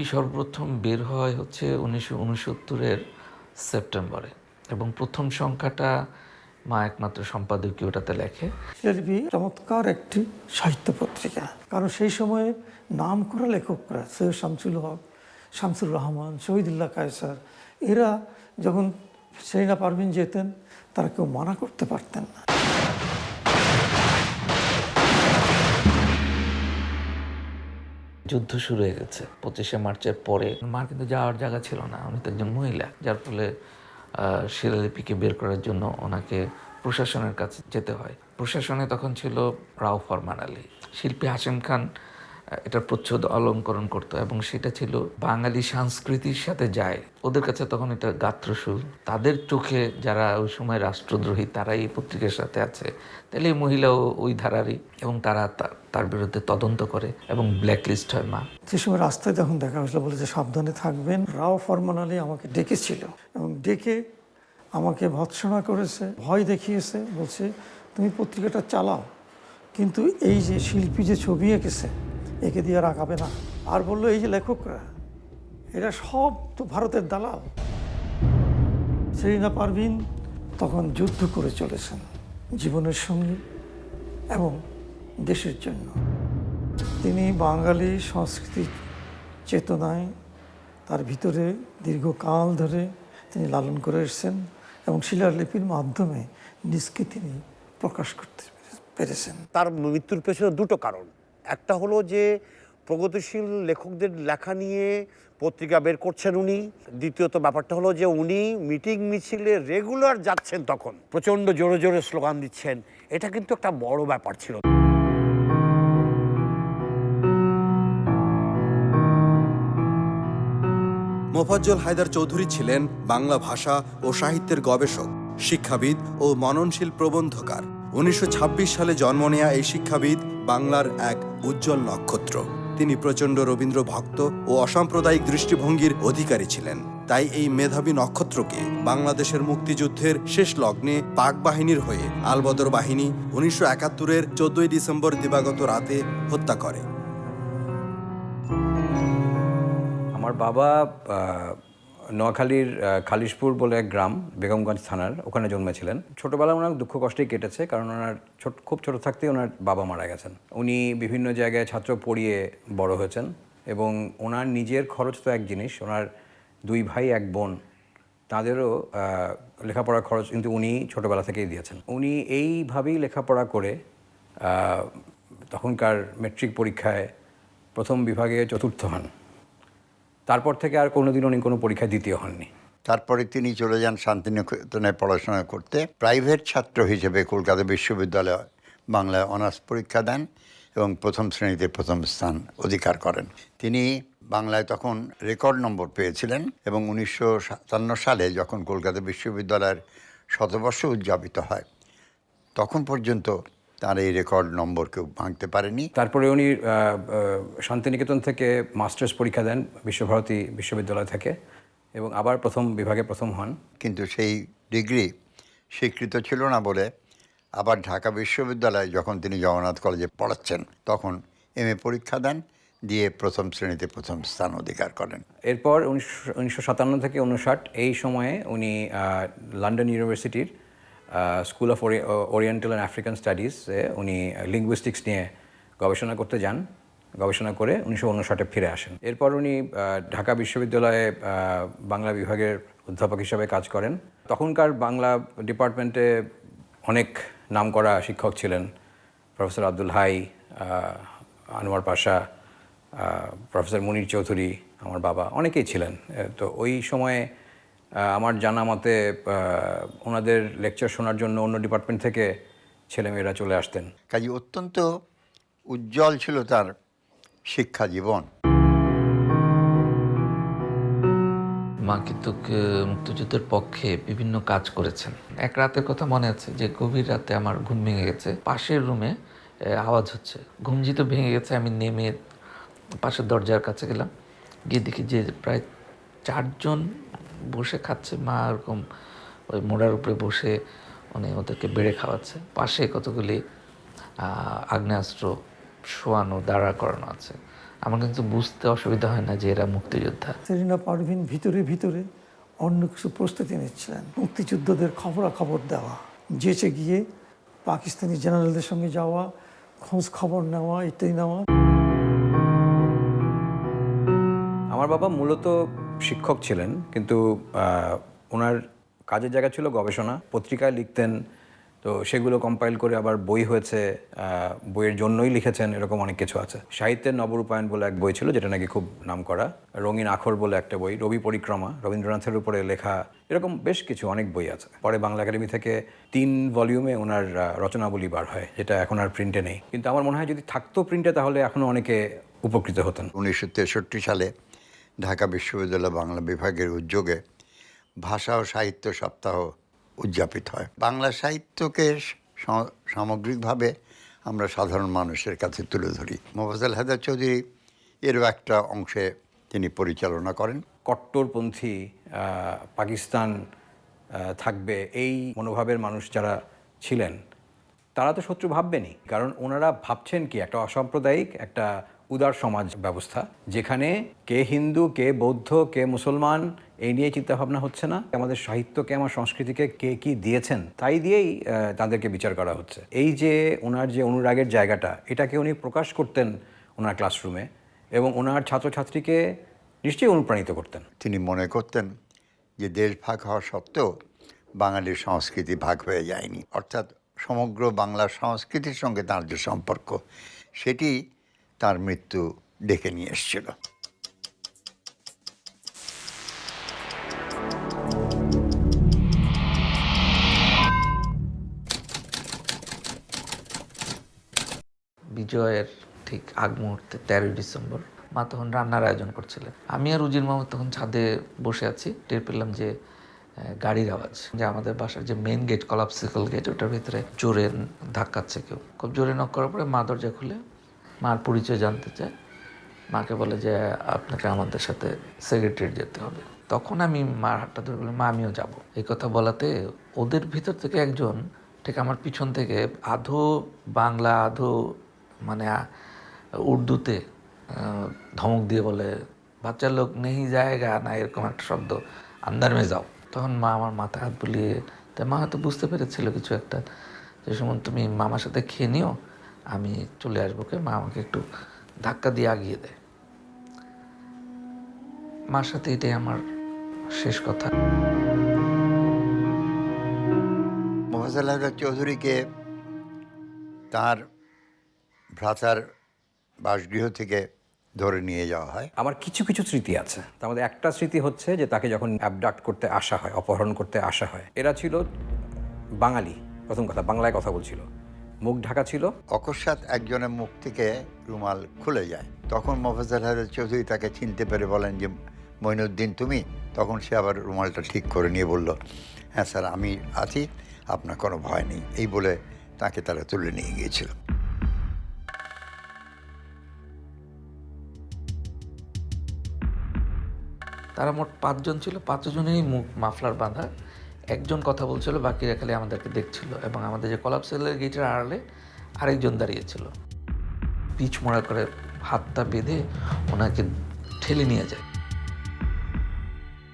শিল্পী সর্বপ্রথম বের হয় হচ্ছে 1969-এর সেপ্টেম্বরে, এবং প্রথম সংখ্যাটা মা একমাত্র সম্পাদকীয়টাতে লেখে। শিলালিপি চমৎকার একটি সাহিত্য পত্রিকা, কারণ সেই সময়ে নাম করা লেখকরা সৈয়দ শামসুল হক, শামসুর রহমান, শহীদুল্লাহ কায়সার, এরা যখন সেরিনা পারভিন যেতেন তারা কেউ মানা করতে পারতেন না। যুদ্ধ শুরু হয়ে গেছে 25শে মার্চের পরে। মার কিন্তু যাওয়ার জায়গা ছিল না, উনি তো একজন মহিলা, যার ফলে শিলালিপিকে বের করার জন্য ওনাকে প্রশাসনের কাছে যেতে হয়। প্রশাসনে তখন ছিল রাও ফরমান আলী। শিল্পী হাশেম খান এটার প্রচ্ছদ অলঙ্করণ করতো, এবং সেটা ছিল বাঙালি সংস্কৃতির সাথে যায়। ওদের কাছে তখন এটা গাত্রসুর। তাদের চোখে যারা ওই সময় রাষ্ট্রদ্রোহী তারাই এই পত্রিকার সাথে আছে, তাহলে এই মহিলাও ওই ধারারই, এবং তারা তার বিরুদ্ধে তদন্ত করে এবং ব্ল্যাকলিস্ট হয় মা। সে সময় রাস্তায় যখন দেখা হয়েছিল বলে যে সাবধানে থাকবেন, রাও ফরমান আলী আমাকে ডেকেছিল এবং ডেকে আমাকে ভৎসনা করেছে, ভয় দেখিয়েছে, বলছে তুমি পত্রিকাটা চালাও, কিন্তু এই যে শিল্পী যে ছবি এঁকেছে একে দিয়ে আর আঁকাবে না। আর বললো এই যে লেখকরা এরা সব তো ভারতের দালাল। সেরিনা পারভিন তখন যুদ্ধ করে চলেছেন জীবনের সঙ্গে এবং দেশের জন্য। তিনি বাঙালি সংস্কৃতি চেতনায় তার ভিতরে দীর্ঘকাল ধরে তিনি লালন করে এসেছেন, এবং শিলালিপির মাধ্যমে নিজকে তিনি প্রকাশ করতে পেরেছেন। তার মৃত্যুর পেছনে দুটো কারণ। একটা হলো যে প্রগতিশীল লেখকদের লেখা নিয়ে পত্রিকা বের করছেন উনি। দ্বিতীয়ত ব্যাপারটা হলো যে উনি মিটিং মিছিলে রেগুলার যাচ্ছেন, তখন প্রচণ্ড জোরে জোরে স্লোগান দিচ্ছেন। এটা কিন্তু একটা বড় ব্যাপার ছিল। মোফাজ্জল হায়দার চৌধুরী ছিলেন বাংলা ভাষা ও সাহিত্যের গবেষক, শিক্ষাবিদ ও মননশীল প্রবন্ধকার। 1926 সালে জন্ম নেয়া এই শিক্ষাবিদ বাংলার এক উজ্জ্বল নক্ষত্র। তিনি প্রচণ্ড রবীন্দ্র ভক্ত ও অসাম্প্রদায়িক দৃষ্টিভঙ্গির অধিকারী ছিলেন। তাই এই মেধাবী নক্ষত্রকে বাংলাদেশের মুক্তিযুদ্ধের শেষ লগ্নে পাক বাহিনীর হয়ে আলবদর বাহিনী 1971-এর 14ই ডিসেম্বর দিবাগত রাতে হত্যা করে। আমার বাবা নোয়াখালীর খালিশপুর বলে এক গ্রাম, বেগমগঞ্জ থানার, ওখানে জন্মেছিলেন। ছোটোবেলা ওনার দুঃখ কষ্টেই কেটেছে, কারণ ওনার খুব ছোটো থাকতেই ওনার বাবা মারা গেছেন। উনি বিভিন্ন জায়গায় ছাত্র পড়িয়ে বড় হয়েছেন, এবং ওনার নিজের খরচ তো এক জিনিস, ওনার 2 ভাই 1 বোন, তাদেরও লেখাপড়ার খরচ কিন্তু উনি ছোটোবেলা থেকেই দিয়েছেন। উনি এইভাবেই লেখাপড়া করে তখনকার মেট্রিক পরীক্ষায় প্রথম বিভাগে 4র্থ হন। তারপর থেকে আর কোনোদিন উনি কোনো পরীক্ষায় দ্বিতীয় হননি। তারপরে তিনি চলে যান শান্তিনিকেতনে পড়াশোনা করতে। প্রাইভেট ছাত্র হিসেবে কলকাতা বিশ্ববিদ্যালয়ে বাংলায় অনার্স পরীক্ষা দেন এবং প্রথম শ্রেণীতে প্রথম স্থান অধিকার করেন। তিনি বাংলায় তখন রেকর্ড নম্বর পেয়েছিলেন, এবং 1957 সালে যখন কলকাতা বিশ্ববিদ্যালয়ের শতবর্ষ উদযাপিত হয় তখন পর্যন্ত তার এই রেকর্ড নম্বর কেউ ভাঙতে পারেনি। তারপরে উনি শান্তিনিকেতন থেকে মাস্টার্স পরীক্ষা দেন বিশ্বভারতী বিশ্ববিদ্যালয় থেকে, এবং আবার প্রথম বিভাগে প্রথম হন। কিন্তু সেই ডিগ্রি স্বীকৃত ছিল না বলে আবার ঢাকা বিশ্ববিদ্যালয়ে যখন তিনি জগন্নাথ কলেজে পড়াচ্ছেন তখন MA পরীক্ষা দেন, দিয়ে প্রথম শ্রেণীতে প্রথম স্থান অধিকার করেন। এরপর 1957 থেকে 1959 এই সময়ে উনি লন্ডন ইউনিভার্সিটির school of oriental and African স্টাডিজে উনি লিঙ্গুইস্টিক্স নিয়ে গবেষণা করতে যান। গবেষণা করে 1959 ফিরে আসেন। এরপর উনি ঢাকা বিশ্ববিদ্যালয়ে বাংলা বিভাগের অধ্যাপক হিসাবে কাজ করেন। তখনকার বাংলা ডিপার্টমেন্টে অনেক নামকরা শিক্ষক ছিলেন, professor Abdul high, Anwar Pasha, professor মুনির চৌধুরী, আমার বাবা, অনেকেই ছিলেন। তো ওই সময়ে আমার জানা মতে ওনাদের লেকচার শোনার জন্য অন্য ডিপার্টমেন্ট থেকে ছেলেমেয়েরা চলে আসতেন। কাজে অত্যন্ত উজ্জ্বল ছিল তার শিক্ষা জীবন। মা কিন্তু মুক্তিযুদ্ধের পক্ষে বিভিন্ন কাজ করেছেন। এক রাতের কথা মনে আছে যে গভীর রাতে আমার ঘুম ভেঙে গেছে, পাশের রুমে আওয়াজ হচ্ছে, ঘুম যেহেতু ভেঙে গেছে আমি নেমে পাশের দরজার কাছে গেলাম, গিয়ে দেখি যে প্রায় 4 জন বসে খাচ্ছে। মা এরকম ওই মোড়ার উপরে বসে মানে ওদেরকে বেড়ে খাওয়াচ্ছে। পাশে কতগুলি আগ্নেয়াস্ত্র শোয়ানো দাঁড়া করানো আছে। আমার কিন্তু বুঝতে অসুবিধা হয় না যে এরা মুক্তিযোদ্ধা। সেলিনা পারভীন ভিতরে ভিতরে অন্য কিছু প্রস্তুতি নিচ্ছিলেন, মুক্তিযুদ্ধদের খবরাখবর দেওয়া, যেচে গিয়ে পাকিস্তানি জেনারেলদের সঙ্গে যাওয়া, খোঁজ খবর নেওয়া, ইত্যাদি নেওয়া। আমার বাবা মূলত শিক্ষক ছিলেন, কিন্তু ওনার কাজের জায়গা ছিল গবেষণা, পত্রিকায় লিখতেন, তো সেগুলো কম্পাইল করে আবার বই হয়েছে, বইয়ের জন্যই লিখেছেন, এরকম অনেক কিছু আছে। সাহিত্যের নবরূপায়ণ বলে এক বই ছিল যেটা নাকি খুব নামকরা, রঙিন আখর বলে একটা বই, রবি পরিক্রমা রবীন্দ্রনাথের উপরে লেখা, এরকম বেশ কিছু অনেক বই আছে। পরে বাংলা একাডেমি থেকে 3 ভলিউমে ওনার রচনাবলী বার হয়, যেটা এখন আর প্রিন্টে নেই, কিন্তু আমার মনে হয় যদি থাকতো প্রিন্টে তাহলে এখনও অনেকে উপকৃত হতেন। 1963 সালে ঢাকা বিশ্ববিদ্যালয় বাংলা বিভাগের উদ্যোগে ভাষা ও সাহিত্য সপ্তাহ উদযাপিত হয়। বাংলা সাহিত্যকে সামগ্রিকভাবে আমরা সাধারণ মানুষের কাছে তুলে ধরি। মোফাজ্জল হায়দার চৌধুরী এরও একটা অংশে তিনি পরিচালনা করেন। কট্টরপন্থী পাকিস্তান থাকবে এই মনোভাবের মানুষ যারা ছিলেন তারা তো শত্রু ভাববেনই, কারণ ওনারা ভাবছেন কি একটা অসাম্প্রদায়িক একটা উদার সমাজ ব্যবস্থা, যেখানে কে হিন্দু, কে বৌদ্ধ, কে মুসলমান এই নিয়ে চিন্তাভাবনা হচ্ছে না, আমাদের সাহিত্যকে, আমার সংস্কৃতিকে কে কি দিয়েছেন তাই দিয়েই তাদেরকে বিচার করা হচ্ছে। এই যে ওনার যে অনুরাগের জায়গাটা, এটাকে উনি প্রকাশ করতেন ওনার ক্লাসরুমে, এবং ওনার ছাত্রছাত্রীকে নিশ্চয়ই অনুপ্রাণিত করতেন। তিনি মনে করতেন যে দেশ ভাগ হওয়া সত্ত্বেও বাঙালির সংস্কৃতি ভাগ হয়ে যায়নি, অর্থাৎ সমগ্র বাংলার সংস্কৃতির সঙ্গে তার যে সম্পর্ক, সেটি তার মৃত্যু ডেকে নিয়ে এসেছিল। বিজয়ের ঠিক আগ মুহূর্তে 13 ডিসেম্বর মা তখন রান্নার আয়োজন করছিলেন। আমি আর উজির মাহমুদ তখন ছাদে বসে আছি, টের পেলাম যে গাড়ির আওয়াজ, যে আমাদের বাসার যে মেন গেট, কলাপসিকল গেট, ওটার ভিতরে জোরে ধাক্কাচ্ছে কেউ। খুব জোরে নক করার পরে মা দরজা খুলে মার পরিচয় জানতে চায়, মাকে বলে যে আপনাকে আমাদের সাথে সেক্রেটারি যেতে হবে। তখন আমি মার হাতটা ধরে বললাম, মা আমিও যাব। এই কথা বলাতে ওদের ভিতর থেকে একজন ঠিক আমার পিছন থেকে আধো বাংলা আধো মানে উর্দুতে ধমক দিয়ে বলে, বাচ্চা লোক নেই জায়গা না, এরকম একটা শব্দ, আন্দার মে যাও। তখন মা আমার মাথায় হাত বুলিয়ে, তাই মা হয়তো বুঝতে পেরেছিল কিছু একটা, যে সময় তুমি মামার সাথে খেয়ে নিও, আমি চলে আসবো। মা আমাকে একটু ধাক্কা দিয়ে আগিয়ে দেয়। মার সাথে এটাই আমার শেষ কথা। মোফাজ্জল হায়দার চৌধুরীকে তার ভ্রাতার বাসগৃহ থেকে ধরে নিয়ে যাওয়া হয়। আমার কিছু কিছু স্মৃতি আছে, তার মধ্যে একটা স্মৃতি হচ্ছে যে তাকে যখন অ্যাবডাক্ট করতে আসা হয়, অপহরণ করতে আসা হয়, এরা ছিল বাঙালি, প্রথম কথা বাংলায় কথা বলছিল, মুখ ঢাকা ছিল। অকস্মাৎ একজনের মুখ থেকে রুমাল খুলে যায়, তখন মোফাজ্জল হায়দার চৌধুরী তাকে চিনতে পেরে বলেন যে মঈনুদ্দিন তুমি? তখন সে আবার রুমালটা ঠিক করে নিয়ে বলল, হ্যাঁ স্যার আমি আছি, আপনার কোনো ভয় নেই, এই বলে তাকে তারা তুলে নিয়ে গিয়েছিল। তারা মোট 5 জন ছিল, 5 জনেরই মুখ মাফলার বাঁধা, একজন কথা বলছিল, বাকিরা খালি আমাদেরকে দেখছিল, এবং আমাদের যে কলাপসেলের গেটের আড়ালে আরেকজন দাঁড়িয়েছিল। পিচ মোড়া করে হাতটা বেঁধে ওনাকে ঠেলে নিয়ে যায়।